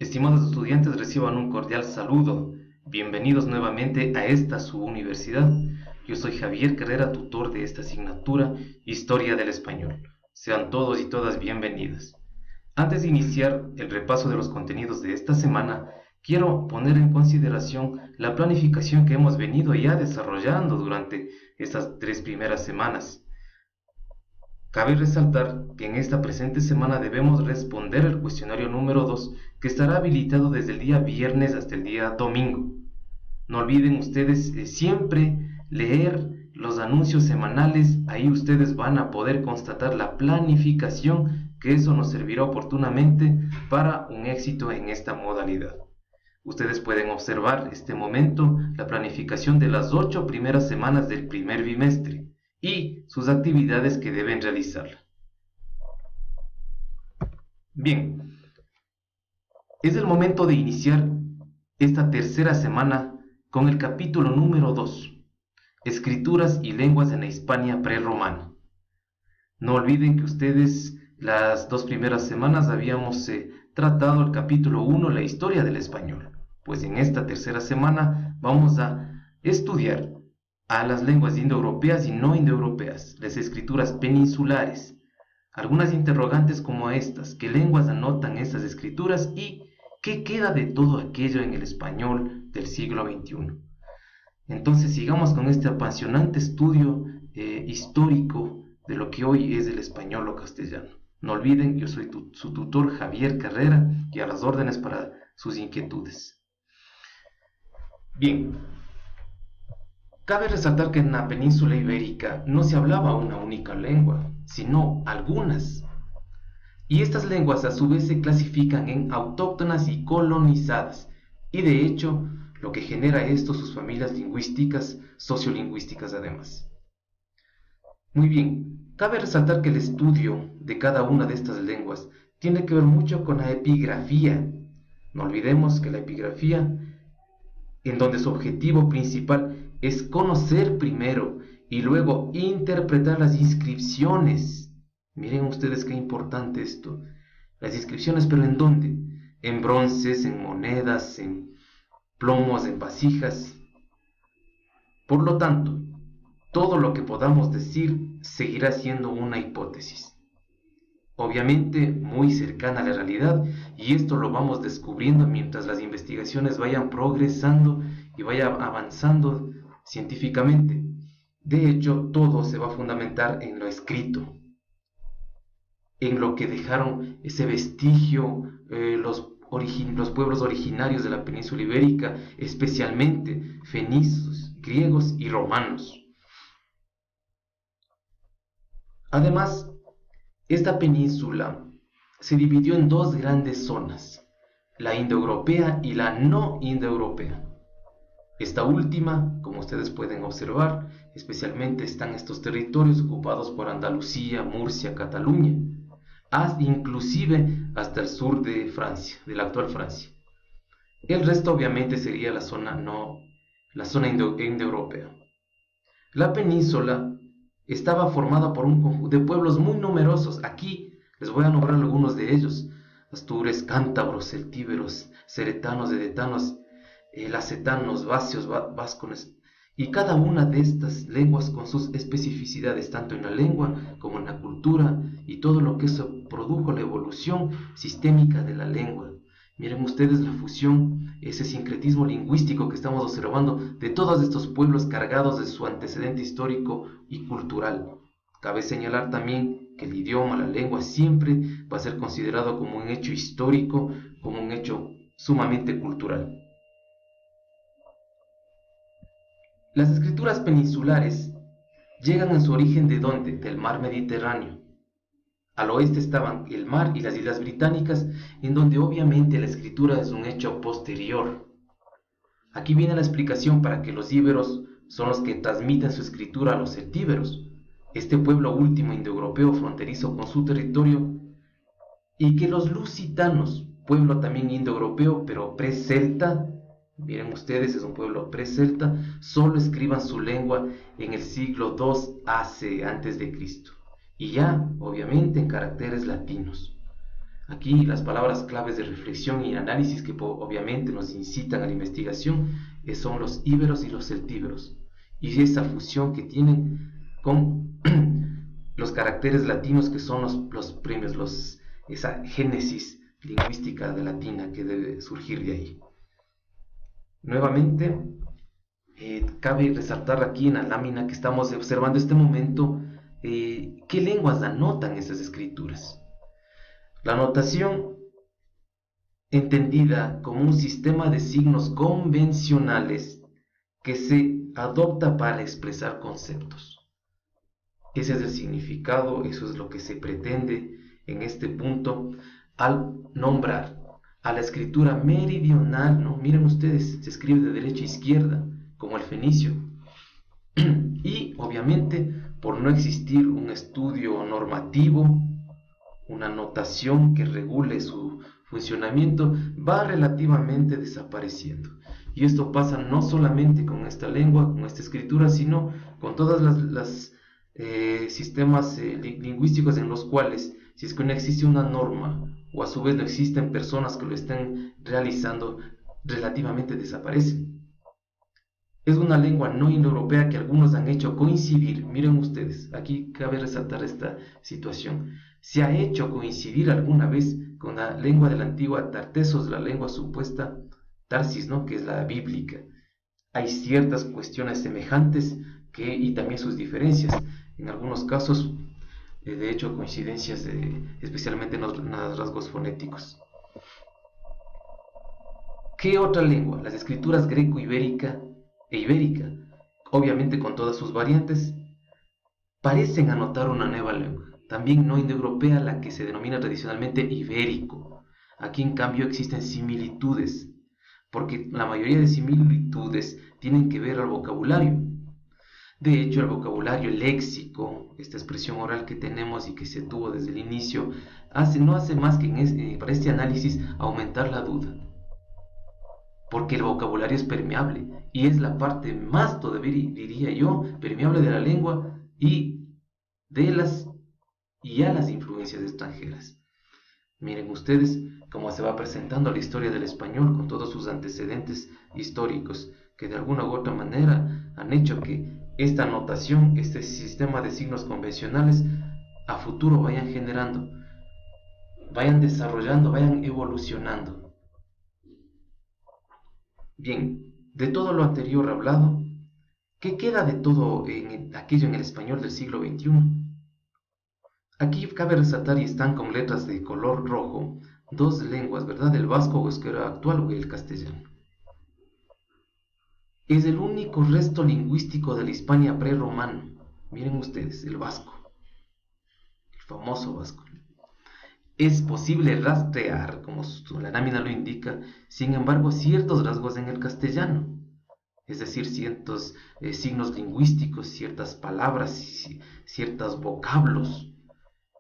Estimados estudiantes, reciban un cordial saludo. Bienvenidos nuevamente a esta su universidad. Yo soy Javier Carrera, tutor de esta asignatura, Historia del Español. Sean todos y todas bienvenidas. Antes de iniciar el repaso de los contenidos de esta semana, quiero poner en consideración la planificación que hemos venido ya desarrollando durante estas 3 primeras semanas. Cabe resaltar que en esta presente semana debemos responder el cuestionario número 2, que estará habilitado desde el día viernes hasta el día domingo. No olviden ustedes siempre leer los anuncios semanales, ahí ustedes van a poder constatar la planificación, que eso nos servirá oportunamente para un éxito en esta modalidad. Ustedes pueden observar este momento la planificación de las 8 primeras semanas del primer bimestre y sus actividades que deben realizar. Bien, es el momento de iniciar esta tercera semana con el capítulo número 2, Escrituras y lenguas en la Hispania prerromana. No olviden que ustedes las 2 primeras semanas habíamos tratado el capítulo 1, la historia del español. Pues en esta tercera semana vamos a estudiar a las lenguas indoeuropeas y no indoeuropeas, las escrituras peninsulares. Algunas interrogantes como estas: ¿qué lenguas anotan estas escrituras y qué queda de todo aquello en el español del siglo XXI? Entonces sigamos con este apasionante estudio histórico de lo que hoy es el español o castellano. No olviden, yo soy su tutor Javier Carrera y a las órdenes para sus inquietudes. Bien, cabe resaltar que en la península ibérica no se hablaba una única lengua, sino algunas. Y estas lenguas a su vez se clasifican en autóctonas y colonizadas. Y de hecho, lo que genera esto sus familias lingüísticas, sociolingüísticas además. Muy bien, cabe resaltar que el estudio de cada una de estas lenguas tiene que ver mucho con la epigrafía. No olvidemos que la epigrafía, en donde su objetivo principal es conocer primero y luego interpretar las inscripciones. Miren ustedes qué importante esto. Las inscripciones, pero ¿en dónde? En bronces, en monedas, en plomos, en vasijas. Por lo tanto, todo lo que podamos decir seguirá siendo una hipótesis. Obviamente muy cercana a la realidad, y esto lo vamos descubriendo mientras las investigaciones vayan progresando y vayan avanzando científicamente. De hecho, todo se va a fundamentar en lo escrito, en lo que dejaron ese vestigio los pueblos originarios de la península ibérica, especialmente fenicios, griegos y romanos. Además, esta península se dividió en 2 grandes zonas, la indoeuropea y la no indoeuropea. Esta última, como ustedes pueden observar, especialmente están estos territorios ocupados por Andalucía, Murcia, Cataluña, inclusive hasta el sur de Francia, de la actual Francia. El resto obviamente sería la zona indoeuropea. La península estaba formada por un conjunto de pueblos muy numerosos. Aquí les voy a nombrar algunos de ellos: astures, cántabros, celtíberos, ceretanos, edetanos, lacetanos, vasios, vascones, y cada una de estas lenguas con sus especificidades, tanto en la lengua como en la cultura, y todo lo que eso produjo la evolución sistémica de la lengua. Miren ustedes la fusión, ese sincretismo lingüístico que estamos observando de todos estos pueblos cargados de su antecedente histórico y cultural. Cabe señalar también que el idioma, la lengua, siempre va a ser considerado como un hecho histórico, como un hecho sumamente cultural. Las escrituras peninsulares llegan en su origen ¿de dónde? Del mar Mediterráneo. Al oeste estaban el mar y las islas británicas, en donde obviamente la escritura es un hecho posterior. Aquí viene la explicación para que los íberos son los que transmiten su escritura a los celtíberos, este pueblo último indoeuropeo fronterizo con su territorio, y que los lusitanos, pueblo también indoeuropeo pero pre-celta, miren ustedes, es un pueblo pre-celta, solo escriban su lengua en el siglo II AC, antes de Cristo. Y ya, obviamente, en caracteres latinos. Aquí las palabras claves de reflexión y análisis que obviamente nos incitan a la investigación son los íberos y los celtíberos, y esa fusión que tienen con los caracteres latinos que son los premios, esa génesis lingüística de latina que debe surgir de ahí. Nuevamente, cabe resaltar aquí en la lámina que estamos observando este momento qué lenguas anotan esas escrituras. La notación, entendida como un sistema de signos convencionales que se adopta para expresar conceptos. Ese es el significado, eso es lo que se pretende en este punto al nombrar a la escritura meridional, ¿no? Miren ustedes, se escribe de derecha a izquierda, como el fenicio. Y obviamente, por no existir un estudio normativo, una notación que regule su funcionamiento, va relativamente desapareciendo. Y esto pasa no solamente con esta lengua, con esta escritura, sino con todas las sistemas lingüísticos en los cuales, si es que no existe una norma o a su vez no existen personas que lo estén realizando, relativamente desaparecen. Es una lengua no indoeuropea que algunos han hecho coincidir. Miren ustedes, aquí cabe resaltar esta situación. Se ha hecho coincidir alguna vez con la lengua de la antigua Tartesos, la lengua supuesta Tarsis, ¿no? Que es la bíblica. Hay ciertas cuestiones semejantes y también sus diferencias. En algunos casos, de hecho, coincidencias especialmente en los rasgos fonéticos. ¿Qué otra lengua? Las escrituras greco-ibérica e ibérica, obviamente con todas sus variantes, parecen anotar una nueva lengua, también no indoeuropea, la que se denomina tradicionalmente ibérico. Aquí en cambio existen similitudes, porque la mayoría de similitudes tienen que ver al vocabulario. De hecho, el vocabulario, el léxico, esta expresión oral que tenemos y que se tuvo desde el inicio, no hace más que para este análisis aumentar la duda. Porque el vocabulario es permeable y es la parte más, todavía diría yo, permeable de la lengua y a las influencias extranjeras. Miren ustedes cómo se va presentando la historia del español con todos sus antecedentes históricos que de alguna u otra manera han hecho que esta notación, este sistema de signos convencionales a futuro vayan generando, vayan desarrollando, vayan evolucionando. Bien, de todo lo anterior hablado, ¿qué queda de todo aquello en el español del siglo XXI? Aquí cabe resaltar, y están con letras de color rojo, dos lenguas, ¿verdad? El vasco o euskera actual o el castellano. Es el único resto lingüístico de la Hispania prerromana. Miren ustedes, el vasco, el famoso vasco. Es posible rastrear, como la lámina lo indica, sin embargo, ciertos rasgos en el castellano, es decir, ciertos signos lingüísticos, ciertas palabras, ciertos vocablos,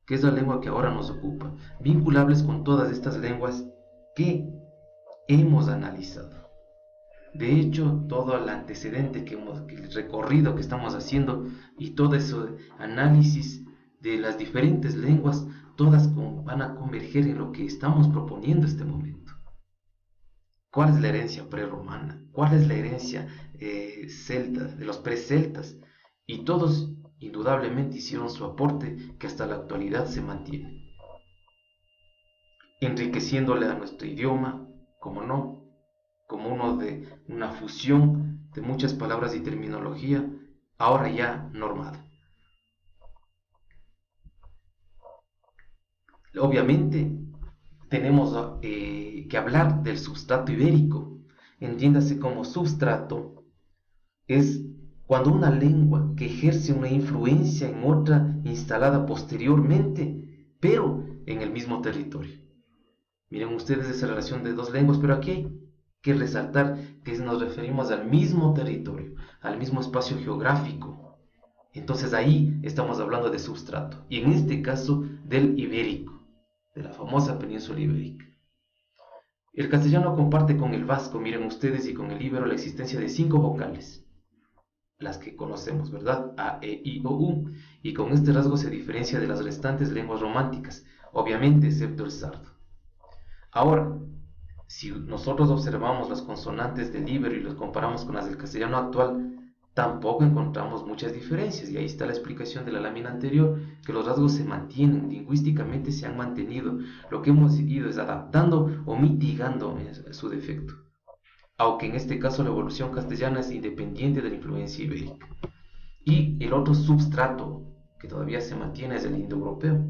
que es la lengua que ahora nos ocupa, vinculables con todas estas lenguas que hemos analizado. De hecho, todo el antecedente el recorrido que estamos haciendo y todo ese análisis de las diferentes lenguas, todas van a converger en lo que estamos proponiendo en este momento. ¿Cuál es la herencia prerromana? ¿Cuál es la herencia celta, de los preceltas? Y todos indudablemente hicieron su aporte que hasta la actualidad se mantiene, enriqueciéndole a nuestro idioma, como no, como una fusión de muchas palabras y terminología, ahora ya normada. Obviamente tenemos que hablar del substrato ibérico. Entiéndase como substrato es cuando una lengua que ejerce una influencia en otra instalada posteriormente, pero en el mismo territorio. Miren ustedes esa relación de dos lenguas, pero aquí hay que resaltar que nos referimos al mismo territorio, al mismo espacio geográfico. Entonces ahí estamos hablando de substrato, y en este caso del ibérico, de la famosa península ibérica. El castellano comparte con el vasco, miren ustedes, y con el íbero la existencia de 5 vocales, las que conocemos, ¿verdad? A, E, I, O, U, y con este rasgo se diferencia de las restantes lenguas románticas, obviamente excepto el sardo. Ahora, si nosotros observamos las consonantes del íbero y los comparamos con las del castellano actual, tampoco encontramos muchas diferencias. Y ahí está la explicación de la lámina anterior, que los rasgos se mantienen, lingüísticamente se han mantenido. Lo que hemos ido es adaptando o mitigando su defecto. Aunque en este caso la evolución castellana es independiente de la influencia ibérica. Y el otro substrato que todavía se mantiene es el indoeuropeo.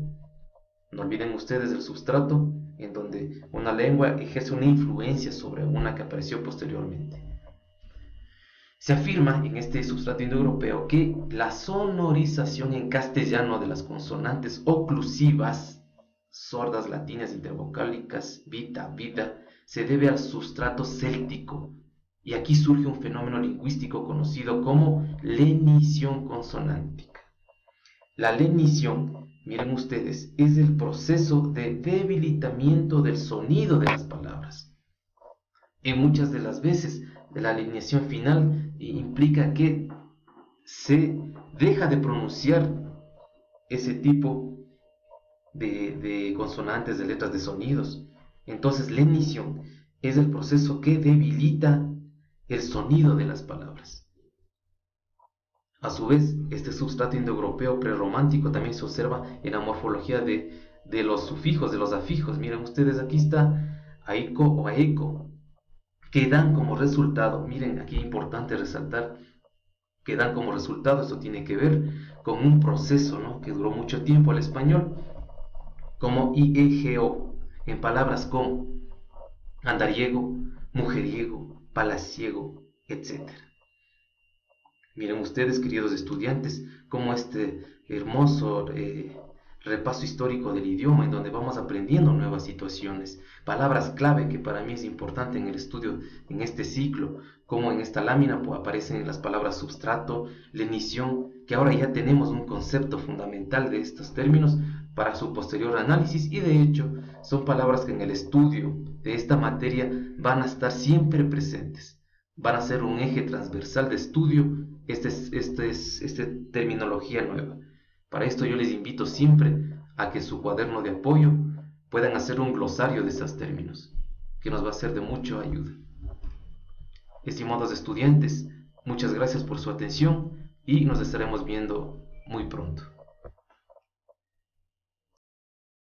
No olviden ustedes el substrato en donde una lengua ejerce una influencia sobre una que apareció posteriormente. Se afirma en este substrato indoeuropeo que la sonorización en castellano de las consonantes oclusivas, sordas, latinas, intervocálicas, vita, vida, se debe al substrato céltico. Y aquí surge un fenómeno lingüístico conocido como lenición consonántica. La lenición, miren ustedes, es el proceso de debilitamiento del sonido de las palabras. En muchas de las veces, la alineación final implica que se deja de pronunciar ese tipo de consonantes, de letras, de sonidos. Entonces, lenición es el proceso que debilita el sonido de las palabras. A su vez, este substrato indoeuropeo prerromántico también se observa en la morfología de los sufijos, de los afijos. Miren ustedes, aquí está aico o aeco, que dan como resultado, miren, aquí es importante resaltar, que dan como resultado, esto tiene que ver con un proceso, ¿no?, que duró mucho tiempo al español, como IEGO, en palabras como andariego, mujeriego, palaciego, etc. Miren ustedes, queridos estudiantes, cómo este hermoso repaso histórico del idioma, en donde vamos aprendiendo nuevas situaciones, palabras clave que para mí es importante en el estudio en este ciclo, como en esta lámina pues, aparecen las palabras substrato, lenición, que ahora ya tenemos un concepto fundamental de estos términos para su posterior análisis, y de hecho son palabras que en el estudio de esta materia van a estar siempre presentes, van a ser un eje transversal de estudio esta terminología nueva. Para esto yo les invito siempre a que su cuaderno de apoyo puedan hacer un glosario de esos términos, que nos va a ser de mucha ayuda. Estimados estudiantes, muchas gracias por su atención y nos estaremos viendo muy pronto.